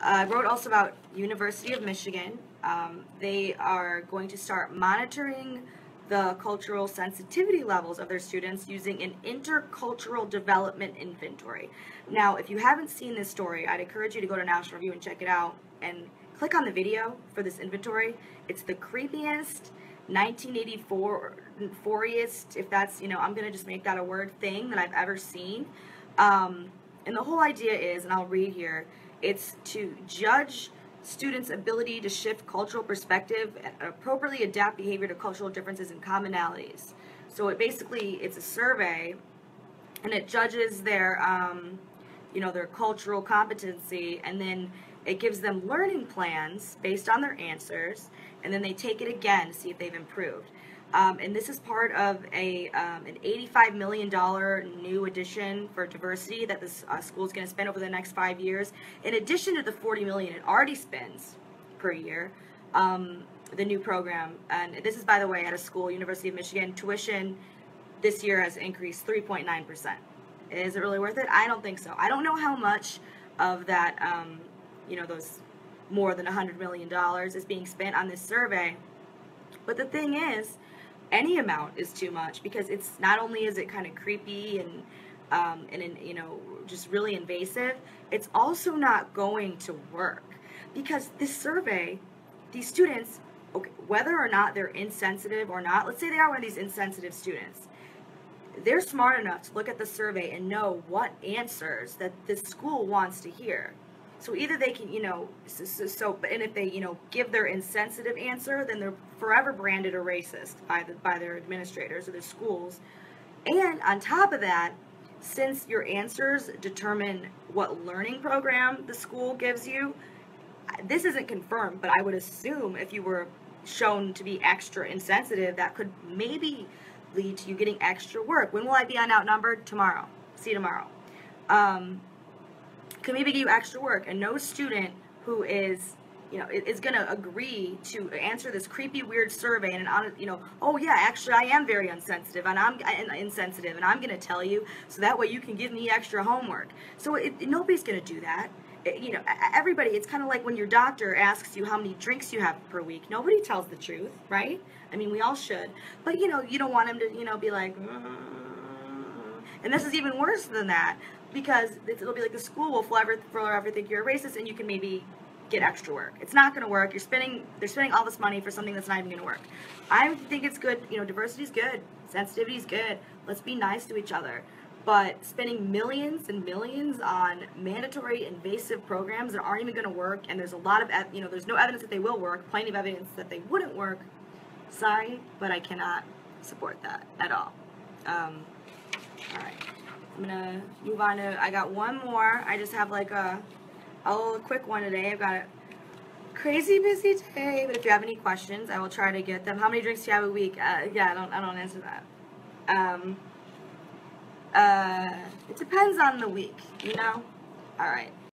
I wrote also about University of Michigan. They are going to start monitoring the cultural sensitivity levels of their students using an intercultural development inventory. Now, if you haven't seen this story, I'd encourage you to go to National Review and check it out and click on the video for this inventory. It's the creepiest 1984iest, if that's, I'm going to just make that a word, thing that I've ever seen. And the whole idea is, and I'll read here, it's to judge students' ability to shift cultural perspective and appropriately adapt behavior to cultural differences and commonalities. So it's a survey, and it judges their, their cultural competency, and then it gives them learning plans based on their answers, and then they take it again to see if they've improved. And this is part of an $85 million new addition for diversity that this school is going to spend over the next 5 years. In addition to the $40 million it already spends per year, the new program. And this is, by the way, at a school, University of Michigan. Tuition this year has increased 3.9%. Is it really worth it? I don't think so. I don't know how much of that, those more than $100 million is being spent on this survey. But the thing is, any amount is too much, because it's not only is it kind of creepy and just really invasive, it's also not going to work, because this survey, these students, okay, whether or not they're insensitive or not, let's say they are one of these insensitive students, they're smart enough to look at the survey and know what answers that this school wants to hear. So either they can, and if they, give their insensitive answer, then they're forever branded a racist by their administrators or their schools. And on top of that, since your answers determine what learning program the school gives you, this isn't confirmed, but I would assume if you were shown to be extra insensitive, that could maybe lead to you getting extra work. When will I be on Outnumbered? Tomorrow. See you tomorrow. Could maybe give you extra work, and no student who is, is going to agree to answer this creepy, weird survey and oh yeah, actually I am very insensitive, and I'm insensitive, and I'm going to tell you so that way you can give me extra homework. So nobody's going to do that. Everybody, it's kind of like when your doctor asks you how many drinks you have per week. Nobody tells the truth, right? I mean, we all should, but you don't want him to, be like, and this is even worse than that, because it'll be like the school will forever think you're a racist, and you can maybe get extra work. It's not going to work. They're spending all this money for something that's not even going to work. I think it's good. Diversity is good. Sensitivity is good. Let's be nice to each other. But spending millions and millions on mandatory invasive programs that aren't even going to work, and there's a lot of, there's no evidence that they will work, plenty of evidence that they wouldn't work. Sorry, but I cannot support that at all. All right. I'm going to move on to, I got one more. I just have like a little quick one today. I've got a crazy busy day, but if you have any questions, I will try to get them. How many drinks do you have a week? Yeah, I don't answer that. It depends on the week, All right.